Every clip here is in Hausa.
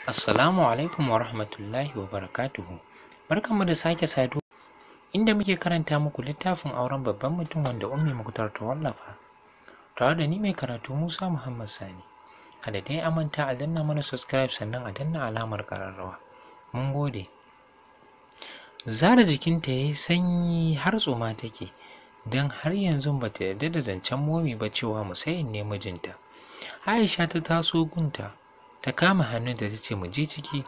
Assalamu alaikum wa rahmatullahi wa barakatuhu. Barkanmu da sake saduwa inda muke karanta muku littafin auren babban mutum wanda Ummi Muktar ta wallafa. Tare da ni mai karatu Musa Muhammad Sani. Kada dai a manta a danna mana subscribe sannan a danna alamar ƙararrawa. Mun gode. Zara jikinta ya yi sanyi har tsuma take, don har yanzu ba ta yarda da zancen momi ba cewa Musayin ne mijinta. Aisha ta taso gunta, ta kama hannunta ta ce mu je ciki.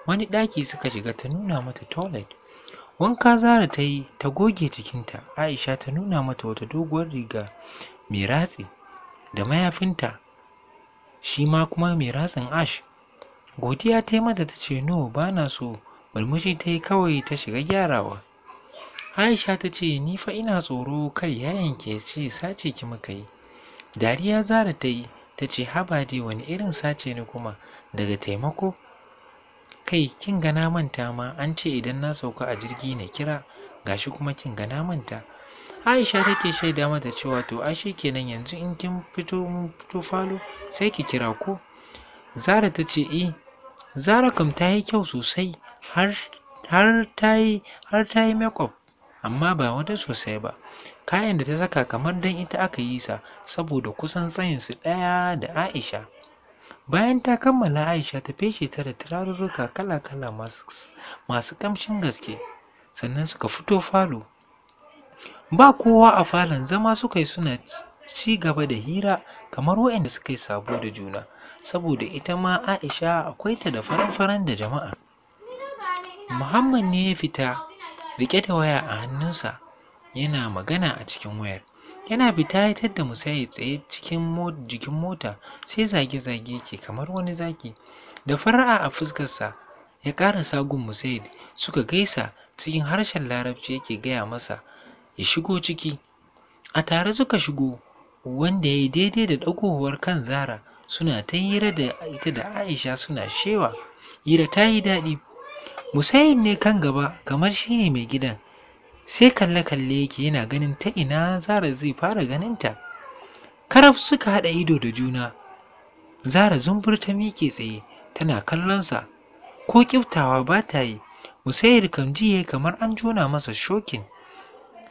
Wani ɗaki suka shiga, ta nuna mata toilet. Wanka Zara ta yi, ta goge jikinta. Aisha ta nuna mata wata doguwar riga mai ratsi da mayafinta shi ma kuma mai ratsin ash. Godiya ta yi mata ta ce no ba na so. Murmushi ta yi kawai ta shiga gyarawa. Aisha ta ce ni fa ina tsoro kar yayanki ya ce sace ki muka yi. Dariya Zara ta yi ta ce haba dai wani irin sace ni kuma daga taimako. Kai kin ga na manta ma an ce idan na sauka a jirgi na kira, gashi kuma kin ga na manta. Aisha take shaida mata cewa to ai kenan yanzu in kin mun fito falo sai ki kira ko. Zara ta ce Zara kam ta yi kyau sosai har ta yi makeup amma ba wata sosai ba. Kayan da ta saka kamar dan ita aka yi sa saboda kusan tsayinsu ɗaya da Aisha. Bayan ta kammala Aisha ta feshe ta da turarurruka kala-kala masu ƙamshin gaske, sannan suka fito falo. Ba kowa a falon, zama suka yi suna ci gaba da hira kamar waɗanda suka yi sabo da juna, saboda ita ma Aisha akwai ta da faran-faran da jama'a. Muhammad ne ya fita riƙe da waya a hannunsa yana magana a cikin wayar. Yana fita ya tadda Musayid tsaye cikin jikin mota sai zage-zage yake kamar wani zaki. Da fara'a a fuskarsa ya ƙarasa gun Musayid suka gaisa, cikin harshen Larabci yake gaya masa ya shigo ciki. A tare suka shigo, wanda ya yi daidai da ɗagowar kan Zara. Suna ta hira da ita da Aisha suna shewa. Hira ta yi daɗi. Musayid ne kan gaba kamar shi ne mai gidan. Sai kalle-kalle yake yana ganin ta ina Zara zai fara ganinta. Karaf suka haɗa ido da juna. Zara zumbur ta miƙe tsaye tana kallonsa, ko ƙiftawa ba ta yi. Musayir kam jiye kamar an jona masa shokin.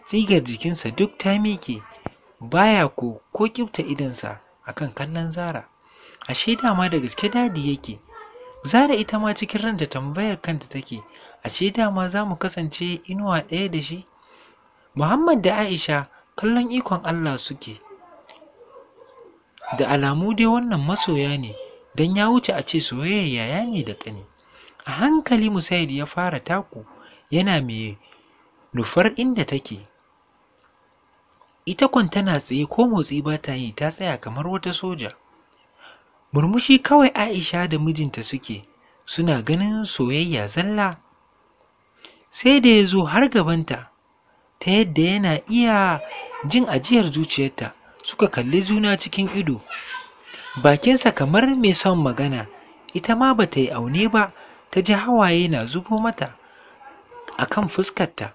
Tsigar jikinsa duk ta miƙe, baya ko ƙifta idonsa akan kallon Zara. Ashe dama da gaske dadi yake. Zara ita ma cikin ranta tambayar kanta take, ashe dama za mu kasance inuwa ɗaya da shi? Muhammad da Aisha kallon ikon Allah suke. Da alamu dai wannan masoya ne, don ya wuce a ce soyayyar yaya ne da ƙani. A hankali Musayid ya fara taku yana mai nufar inda take. Ita kwan tana tsaye ko motsi ba ta yi, ta tsaya kamar wata soja. Murmushi kawai Aisha da mijinta suke, suna ganin soyayya zalla. Sai da ya zo har gabanta, ta yadda yana iya jin ajiyar zuciyarta. Suka kalli juna cikin ido, bakinsa kamar mai son magana. Ita ma ba ta yi aune ba, ta ji hawaye na zubo mata a kan fuskarta.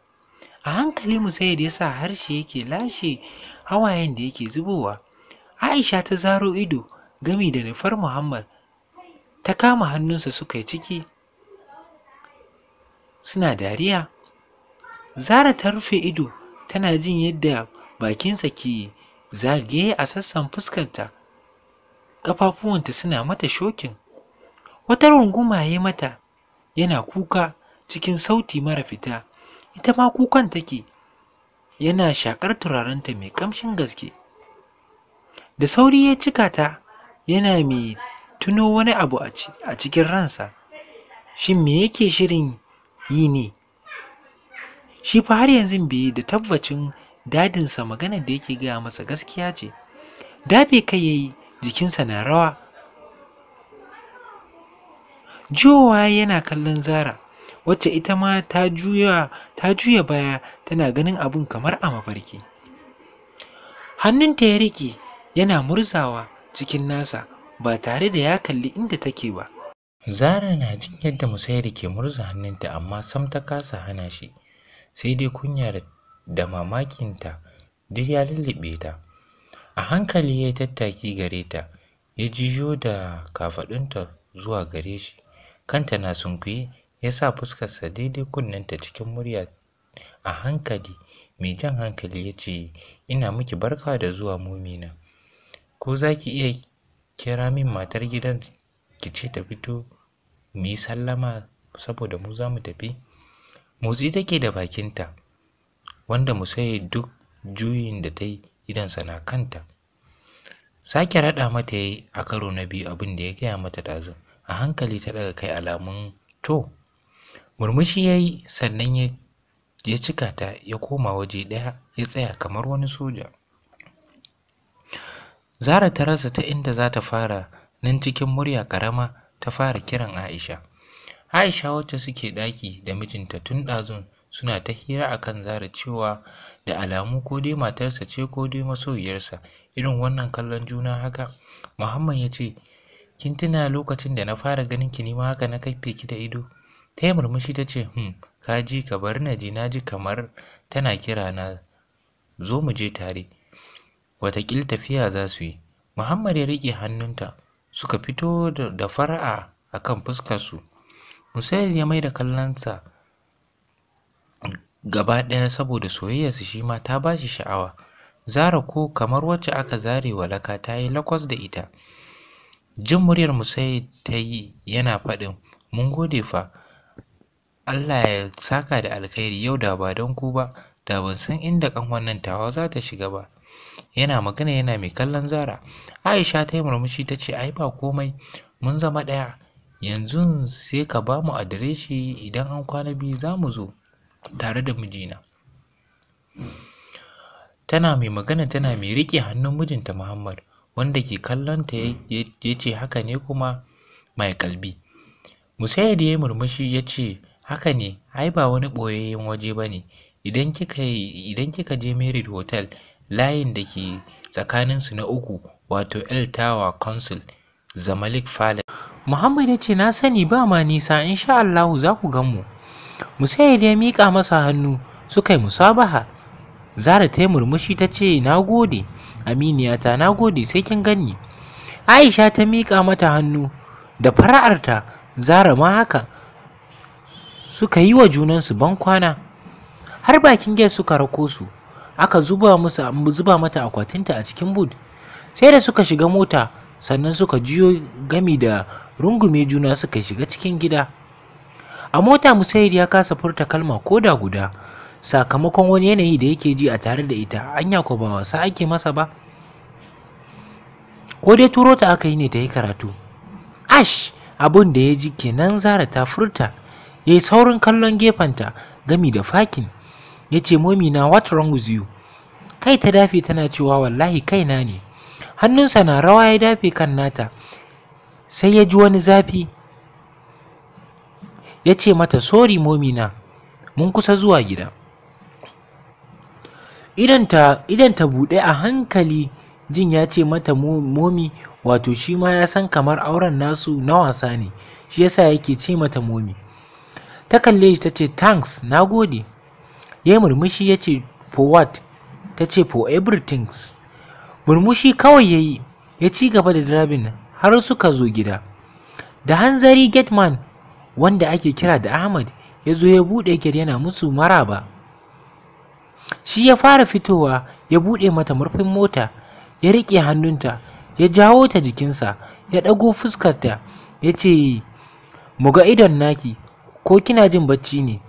A hankali Musayid ya sa harshe yake lashe hawayen da yake zubowa. Aisha ta zaro ido gami da nufar Muhammad, ta kama hannunsa suka yi ciki suna dariya. Zara ta rufe ido tana jin yadda bakinsa ke zagaye a sassan fuskarta, ƙafafuwanta suna mata shokin. Wata runguma ya mata yana kuka cikin sauti mara fita. Ita ma kukan take, yana shaƙar turarenta mai ƙamshin gaske. Da sauri ya cika ta, yana mai tuno wani abu a cikin ransa. Shin me yake shirin yi ne? Shi fa har yanzu bai da tabbacin dadinsa maganar da yake gaya masa gaskiya ce. Dafe kai yayi, jikinsa na rawa. Juyowa yana kallon Zara, wacce ita ma ta juya baya tana ganin abun kamar a mafarki. Hannunta ya riƙe yana murzawa cikin nasa ba tare da ya kalli inda take ba. Zara na jin yadda Musayir ke murza hannunta amma sam ta kasa hana shi, sai dai kunya da mamakinta duk ya lullube ta. A hankali ya tattaki gare ta, ya jiyo da kafaɗunta zuwa gare shi. kanta na sunkuye, ya sa fuskarsa daidai kunnenta cikin murya a hankali mai jan hankali ya ce, ina miki barka da zuwa momina, ko za ki iya kira min matar gidan ki ce ta fito mu yi sallama saboda mu za mu tafi. Motsi take da bakinta, wanda Musayid duk juyin da ta yi idonsa na kanta. Sake raɗa mata yayi a karo na biyu abin da ya gaya mata ɗazu. A hankali ta ɗaga kai alamun to. Murmushi ya yi sannan ya cika ta ya koma waje ɗaya ya tsaya kamar wani soja. Zara ta rasa ta inda za ta fara, nan cikin murya ƙarama ta fara kiran Aisha. Aisha wacce suke ɗaki da mijinta tun ɗazun suna ta hira akan Zara cewa da alamu ko dai matarsa ce ko dai masoyiyarsa, irin wannan kallon juna haka. Muhammad ya ce, kin tuna lokacin da na fara ganin ki nima haka na kaife ki da ido? Ta yi murmushi ta ce, ka ji, ka bari na ji, na ji kamar tana kira na zo mu je tare, wataƙil tafiya za su yi. Muhammad ya riƙe hannunta suka fito da fara'a a kan fuskarsu. Musayid ya mai da kallonsa gaba ɗaya saboda soyayyarsa shi ma ta ba shi sha'awa. Zara ko kamar wacce aka zare wa laka ta yi lakwas da ita. Jin muryar Musayid ta yi yana faɗin, mun gode fa, Allah ya saka da alkhairi, yau da ba don ku ba da ban san inda ƙanwar nan tawa za ta shiga ba. Yana magana yana mai kallon Zara. Aisha ta yi murmushi ta ce, ai ba komai, mun zama ɗaya, yanzu sai ka ba mu adireshi, idan an kwana biyu za mu zo tare da mijina. Tana mai magana tana mai riƙe hannun mijinta Muhammad, wanda ke kallon ta ya ce haka ne kuma mai kalbi. Musayid ya yi murmushi ya ce, haka ne, ai ba wani ɓoyayyen waje ba ne, idan kika je Merit Hotel, layin da ke tsakaninsu na uku, wato El Tower Council, Zamalek Palace. Muhammad ya ce, na sani, ba ma nisa, insha Allahu za ku gan mu. Musayid ya miƙa masa hannu suka yi musabaha. Zara ta yi murmushi ta ce, na gode aminiyata, na gode, sai kin ganni. Aisha ta miƙa mata hannu da fara'arta. Zara ma haka. Suka yi wa junansu bankwana. Har bakin gate suka rako su. Aka zuba mata akwatinta a cikin boot. Sai da suka shiga mota sannan suka jiyo gami da rungume juna suka shiga cikin gida. A mota Musayid ya kasa furta kalma ko da guda, sakamakon wani yanayi da yake ji a tare da ita. Anya ko ba wasa ake masa ba, ko dai turo ta aka yi ne ta yi karatu. Ash, abun da ya ji kenan. Zara ta furta. Ya yi saurin kallon gefenta gami da fakin. Ya ce, momina, what wrong with you? Kai ta dafe tana cewa wallahi kaina ne. Hannunsa na rawa ya dafe kan nata. Sai ya ji wani zafi. Ya ce mata, sorry momina, mun kusa zuwa gida. Idan ta buɗe a hankali, jin ya ce mata momi, wato shi ma ya san kamar auren nasu na wasa ne, shi yasa yake ce mata momi. Ta kalle shi ta ce, thanks, na gode. Ya yi murmushi ya ce, for what? Ta ce, for everything. Murmushi kawai ya yi, ya ci gaba da driving har suka zo gida. Da hanzari gateman, wanda ake kira da Ahmad, ya zo ya buɗe gate yana musu maraba. Shi ya fara fitowa ya buɗe mata murfin mota, ya riƙe hannunta, ya jawo ta jikinsa, ya ɗago fuskarta, ya ce, mu ga idon naki, ko kina jin bacci ne?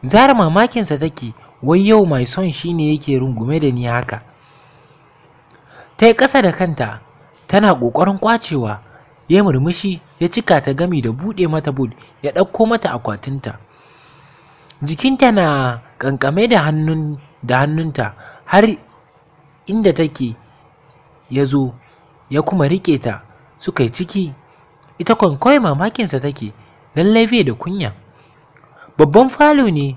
Zara mamakinsa take, wai yau mai son shi ne yake rungume da ni haka. Ta yi ƙasa da kanta tana ƙoƙarin ƙwacewa. Ya murmushi ya cika ta gami da buɗe mata bud, ya ɗauko mata akwatinta. Jikinta na ƙanƙame da hannunta har inda take. Ya zo ya kuma riƙe ta suka yi ciki. Ita kawai mamakinsa take, lallai bai da kunya. Babban falo ne,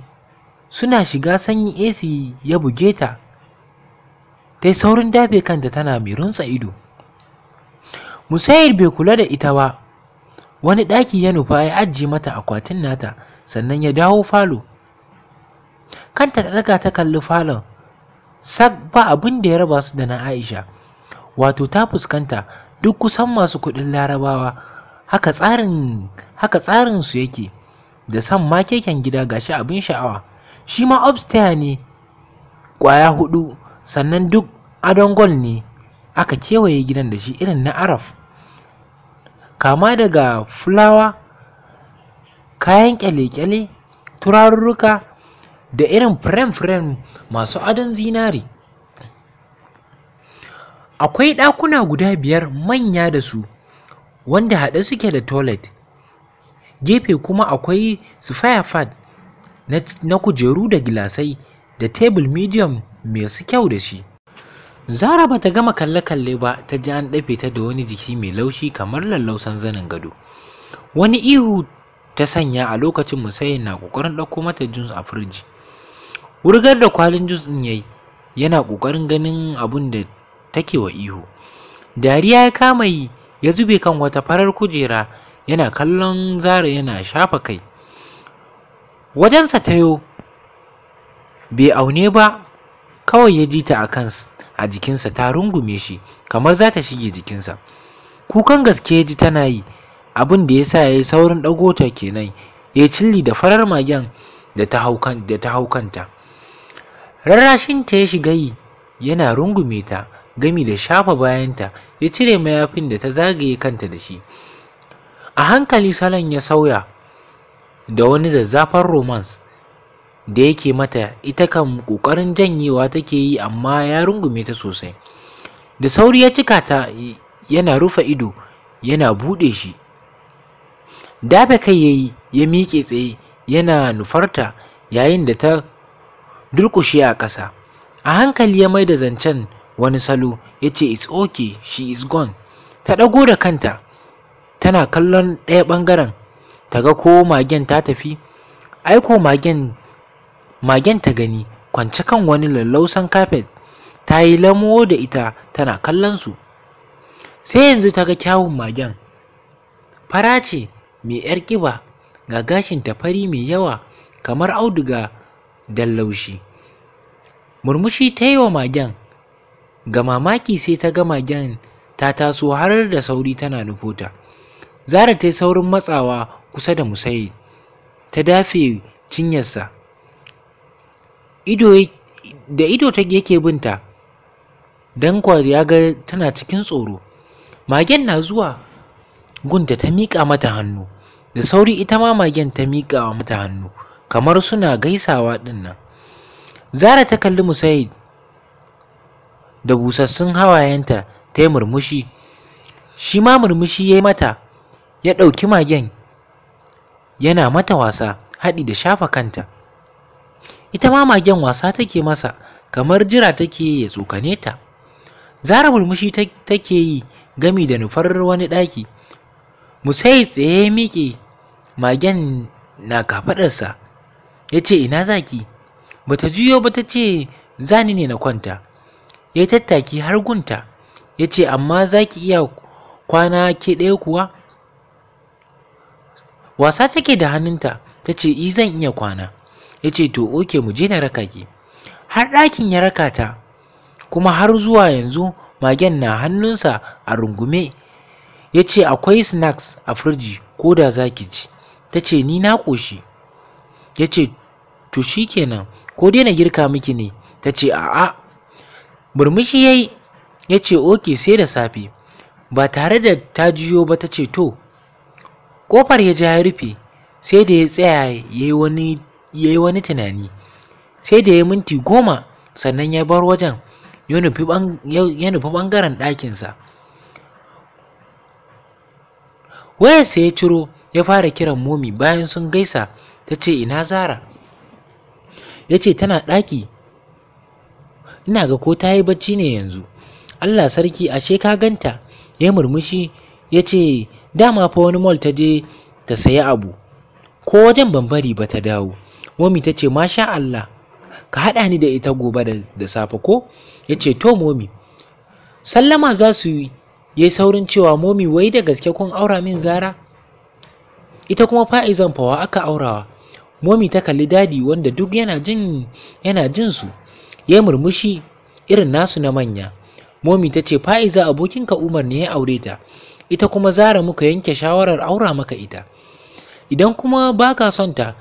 suna shiga sanyi AC ya buge ta. Ta yi saurin dafe kanta tana mai runtsa ido. Musayid bai kula da ita ba, wani ɗaki ya nufa ya ajiye mata akwatin nata, sannan ya dawo falo. Kanta ta ɗaga ta kalli falon, sak ba abin da ya raba su da na Aisha, wato ta fuskanta duk kusan masu kuɗin Larabawa. haka tsarin su yake, da san ma keken gida gashi abin sha'awa. Shi ma upstairs ne ƙwaya 4, sannan duk adon gol ne aka kewaye gidan da shi irin na Arab, kama daga fulawa, kayan kyale-kyale, turarurruka da irin frame masu adon zinare. Akwai ɗakuna guda 5 manya da su, wanda haɗe suke da toilet. Gefe kuma akwai spare pad na kujeru da gilasai da table medium mai su kyau da shi. Zara bata gama kalle-kalle ba ta ji an ɗafe ta da wani jiki mai laushi kamar lallausan zanin gado. Wani ihu ta sanya a lokacin Musayin na ƙoƙarin ɗauko mata juice a firiji. Wurgar da kwalin juice ɗin yayi, yana ƙoƙarin ganin abun da take wa ihu. Dariya ya kama yi, ya zube kan wata farar kujera yana kallon Zara yana shafa kai. Wajensa tayo, bai aune ba, kawai ya ji ta a jikinsa ta rungume shi kamar za ta shige jikinsa. Kukan gaske ya ji tana yi, abin da ya sa ya yi saurin ɗago ta kenan, ya cilli da farar magen da ta hau kanta. Rarrashinta ya shiga yi, yana rungume ta gami da shafa bayanta, ya cire mayafin da ta zagaye kanta da shi. A hankali salon ya sauya da wani zazzafan romance da yake mata, ita kan ƙoƙarin janyewa take yi amma ya rungume ta sosai. Da sauri ya cika ta, yana rufe ido yana buɗe shi. Dafe kai yayi, ya miƙe tsaye yana nufarta yayin da ta durƙushe a ƙasa. A hankali ya maida zancen wani salo, ya ce it's okay, she is gone. Ta ɗago da kanta tana kallon ɗaya ɓangaren ta ga ko magen ta tafi. Aiko magen ta gani kwance kan wani lallausan kafet, ta yi lamo da ita tana kallon su. Sai yanzu ta ga kyawun magen. Fara ce mai 'yar ƙiba, ga gashinta fari mai yawa kamar auduga dan laushi. Murmushi ta yi wa magen. Ga mamaki sai ta ga magen ta taso har da sauri tana nufota. Zara ta yi saurin matsawa kusa da Musayid, ta dafe cinyarsa. Ido yake binta, don kuwa ya ga tana cikin tsoro. Magen na zuwa gunta ta miƙa mata hannu, da sauri ita ma magen ta miƙa mata hannu, kamar suna gaisawa ɗin nan. Zara ta kalli Musayid da busassun hawayenta, ta yi murmushi. Shi ma murmushi ya yi mata, ya ɗauki magen yana mata wasa haɗi da shafa kanta. Ita ma magen wasa take masa, kamar jira take ya tsokane ta. Zara murmushi take yi gami da nufar wani ɗaki. Musayid tsaye ya miƙe, magen na kafaɗarsa. Ya ce ina zaki? Bata juyo ba, ta ce zani ne na kwanta. Ya yi tattaki har gunta, ya ce amma za ki iya kwana ke ɗaya kuwa? Wasa take da hannunta, ta ce zan iya kwana. Ya ce to oke, mu je na raka ki. Har ɗakin ya raka ta, kuma har zuwa yanzu magen na hannunsa a rungume. Ya ce akwai snacks a firji ko da za ki ci. Ta ce ni na ƙoshi. Ya ce to shikenan, ko dai na girka miki ne? Ta ce a'a. Murmushi yayi, ya ce oke sai da safe. Ba tare da ta jiyo ba ta ce to. Ƙofar ya ja ya rufe, sai da ya tsaya ya yi wani tunani. Sai da ya minti 10 sannan ya bar wajen, ya nufi ɓangaren ɗakinsa. Wayarsa ya ciro ya fara kiran momi. Bayan sun gaisa, ta ce ina Zara? Ya ce tana ɗaki, ina ga ko ta yi bacci ne yanzu. Allah sarki, ashe ka ganta. Ya murmushi ya ce dama fa wani mall ta je ta sayi abu, ko wajen ban bari ba ta dawo. Momi ta ce masha Allah, ka haɗa ni da ita gobe da safe ko? Ya ce to momi. Sallama za su yi, ya yi saurin cewa momi wai da gaske kun aura min Zara? Ita kuma Fa'izan fawa aka aurawa. Momi ta kalli dadi wanda duk yana jin su. Ya murmushi irin nasu na manya. Momi ta ce Fa'iza abokinka Umar ne ya aure ta. ita kuma Zara muka yanke shawarar aura maka ita. Idan kuma baka son ta,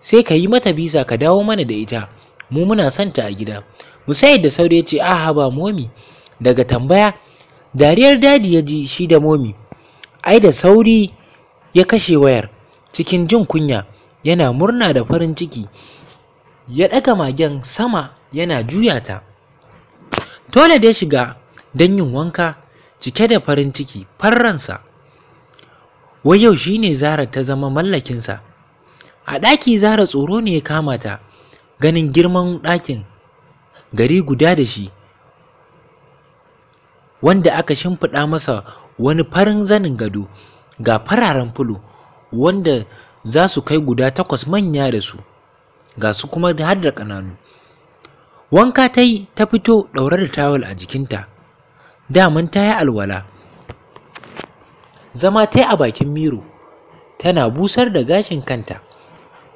sai ka yi mata biza ka dawo mana da ita, mu muna son ta a gida. Musayid da sauri ya ce, aha ba momi. Daga tambaya, dariyar dadi ya ji shi da momi. Ai da sauri ya kashe wayar, cikin jin kunya, yana murna da farin ciki. Ya ɗaga magen sama yana juya ta. Toilet ya shiga don yin wanka, cike da farin ciki farransa. Wai yau shi ne Zara ta zama mallakinsa. A ɗaki Zara tsoro ne ya kama ta, ganin girman ɗakin gari guda da shi, wanda aka shimfiɗa masa wani farin zanin gado, ga fararen fulo wanda za su kai guda 8 manya da su, ga su kuma har da ƙananu. Wanka ta yi ta fito ɗaure da tawul a jikinta, daman ta yi alwala. Zama ta yi a bakin miro tana busar da gashin kanta.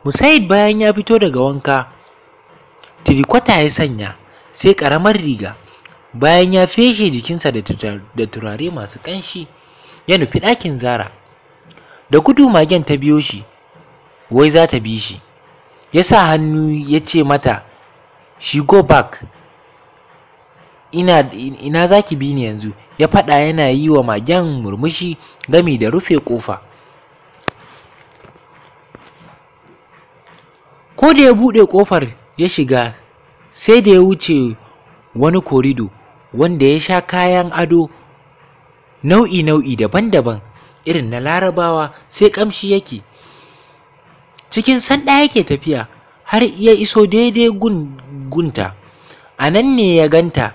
Musayid bayan ya fito daga wanka, tirikwata ya sanya sai ƙaramar riga. Bayan ya feshe jikinsa da turare masu ƙanshi, ya nufi ɗakin Zara. Da gudu magen ta biyo shi, wai za ta bi shi. Ya sa hannu ya ce mata, she go back. Ina za ki bi ni yanzu? Ya faɗa yana yi wa magen murmushi gami da rufe ƙofa. Ko da ya buɗe ƙofar ya shiga, sai da ya wuce wani korido wanda ya sha kayan ado nau'i daban-daban irin na Larabawa, sai ƙamshi yake. Cikin sanda yake tafiya har ya iso daidai gunta. A nan ne ya ganta,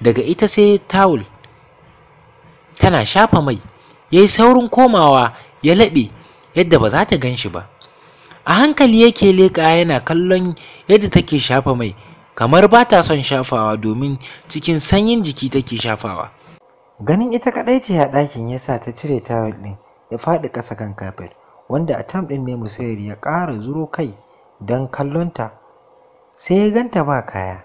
daga ita sai tawul tana shafa mai. Ya yi saurin komawa ya laɓe yadda ba za ta gan shi ba. A hankali yake leƙa yana kallon yadda take shafa mai, kamar ba ta son shafawa domin cikin sanyin jiki take shafawa. Ganin ita kaɗai ce a ɗakin ya sa ta cire tawul ɗin ya faɗi ƙasa kan kafet, wanda a tam ɗin ne Musayir ya ƙara zuro kai don kallonta, sai ya ganta ba kaya.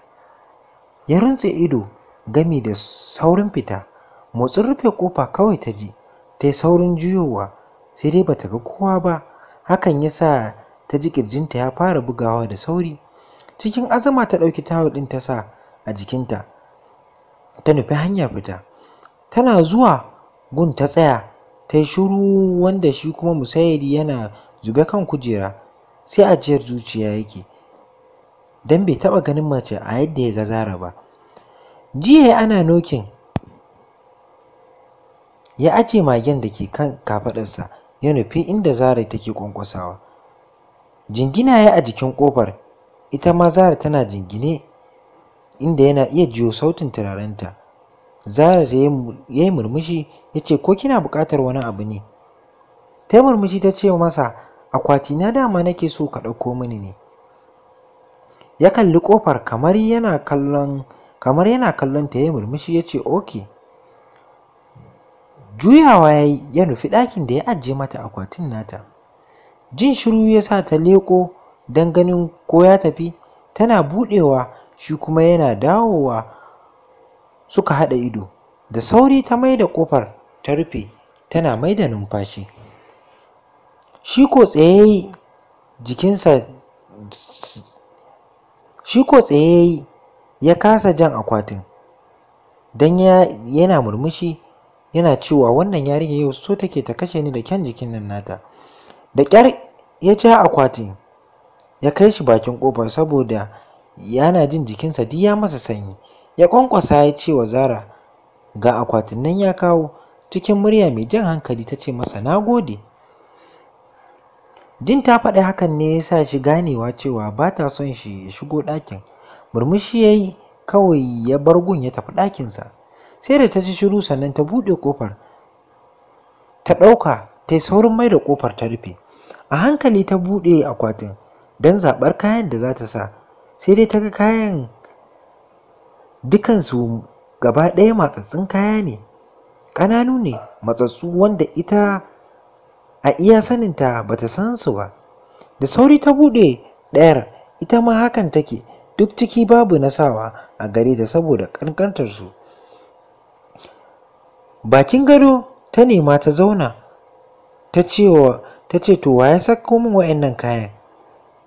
Ya runtse ido gami da saurin fita. Motsin rufe ƙofa kawai ta ji, ta yi saurin juyowa, sai dai bata ga kowa ba. Hakan ya sa ta ji ƙirjinta ya fara bugawa da sauri. Cikin azama ta ɗauki tawul ɗin ta sa a jikinta, ta nufi hanyar fita. Tana zuwa gun ta tsaya, ta yi shiru, wanda shi kuma Musayir yana zube kan kujera, sai ajiyar zuciya yake, don bai taɓa ganin mace a yadda ya ga Zara ba. Jiya ana nokin, ya aje magen da ke kan kafaɗarsa, ya nufi inda Zara take ƙwanƙwasawa. Jingina ya a jikin ƙofar, ita ma Zara tana jingine, inda yana iya jiyo sautin turarenta. Zara ya yi murmushi ya ce, ko kina buƙatar wani abu ne? Ta yi murmushi ta ce masa, akwati na dama nake so ka ɗauko mini ne. Ya kalli ƙofar kamar yana kallon ta, ya yi murmushi ya ce, okay. Juyawa ya nufi ɗakin da ya ajiye mata akwatin nata. Jin shiru ya sa ta leƙo don ganin ko ya tafi. Tana buɗewa, shi kuma yana dawowa, suka haɗa ido. Da sauri ta maida ƙofar ta rufe, tana maida numfashi. Shi ko tsaye ya kasa jan akwatin, don yana murmushi yana cewa, wannan yarinya yau so take ta kashe ni da kyan jikin nan nata. Da ƙyar ya ja akwatin ya kai shi bakin ƙofar, saboda yana jin jikinsa duk ya masa sanyi. Ya ƙwanƙwasa ya ce wa Zara, ga akwatin nan ya kawo. Cikin murya mai jan hankali ta ce masa, na gode. Jin ta faɗi hakan ne ya sa shi ganewa cewa ba ta son shi ya shigo ɗakin. Murmushi ya yi kawai, ya bar gun ya tafi ɗakinsa. Sai da ta ji shiru sannan ta buɗe ƙofar, ta ɗauka, ta yi saurin mai da ƙofar ta rufe. A hankali ta buɗe akwatin don zaɓar kayan da za ta sa, sai dai ta ga kayan dukansu gaba ɗaya matsatsun kaya ne, ƙananu ne, matsatsu, wanda ita a iya saninta ba ta san su ba. Da sauri ta buɗe ɗayar, ita ma hakan take, duk ciki babu na sawa a gare ta saboda ƙanƙantarsu. Bakin gado ta ta nema ta zauna ta ce to wa ya sako min wa'annan kayan,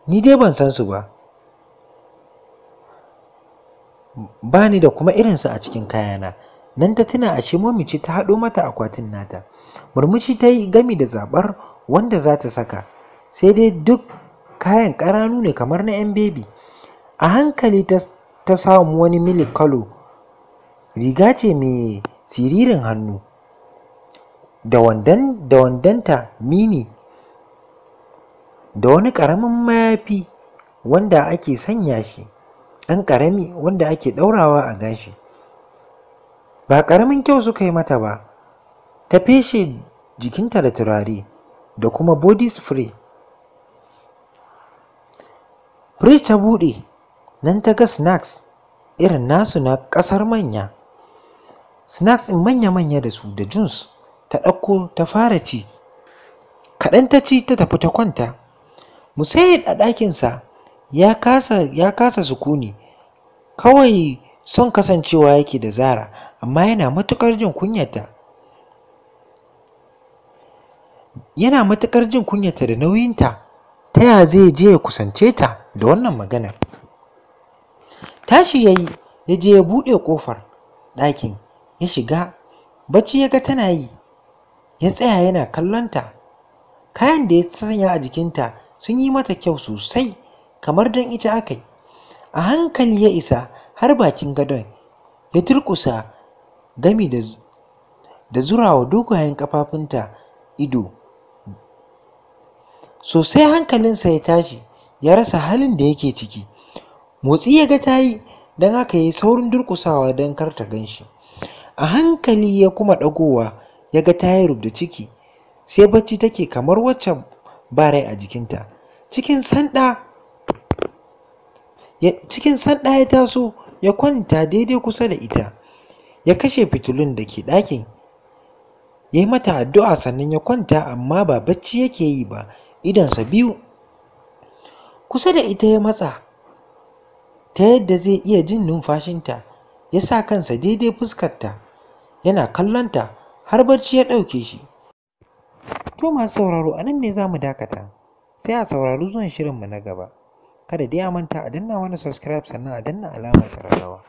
ni dai ban san su ba, ba ni da kuma irinsu a cikin kayana. Nan ta tuna ashe Momi ce ta haɗo mata akwatin nata. Murmushi ta yi gami da zaɓar wanda za ta saka, sai dai duk kayan ƙananu ne kamar na 'yan bebi. A hankali ta samu wani milik kalo, riga ce mai siririn hannu da wandonta mini da wani ƙaramin mayafi wanda ake sanya shi ɗan ƙarami wanda ake ɗaurawa a gashi. Ba ƙaramin kyau suka yi mata ba, ta feshe jikinta da turare da kuma body spray. Fridge ta buɗe, nan ta ga snacks irin nasu na ƙasar manya. Snacks ɗin manya-manya da su da juice ta ɗauko ta fara ci. Kaɗan ta ci ta tafi ta kwanta. Musayid a ɗakinsa ya kasa sukuni, kawai son kasancewa yake da Zara, amma yana matuƙar jin kunyarta. Da nauyinta, ta ya zai je ya kusance ta da wannan maganar. Tashi ya yi, ya je ya buɗe ƙofar ɗakin, ya shiga. Bacci ya ga tana yi, ya tsaya yana kallonta. Kayan da ya sanya a jikinta sun yi mata kyau sosai, kamar don ita aka yi. A hankali ya isa har bakin gadon, ya durƙusa gami da zurawa dogayen ƙafafunta ido. Sosai hankalinsa ya tashi, ya rasa halin da yake ciki. Motsi ya ga ta yi, don haka ya yi saurin durƙusawa don kar ta gan shi. A hankali ya kuma ɗagowa, ya ga ta yi rubda ciki, sai bacci take kamar wacce ba rai a jikinta. Cikin sanda ya taso, ya kwanta daidai kusa da ita, ya kashe fitilun da ke ɗakin, ya yi mata addu'a sannan ya kwanta, amma ba bacci yake yi ba, idonsa biyu. Kusa da ita ya matsa ta yadda zai iya jin numfashinta, ya sa kansa daidai fuskarta yana kallonta har barci ya ɗauke shi. To masu sauraro, a nan ne za mu dakata, sai a saurari zuwan shirinmu na gaba. Kada dai a manta a danna mana subscribe sannan a danna alamar ƙararrawa.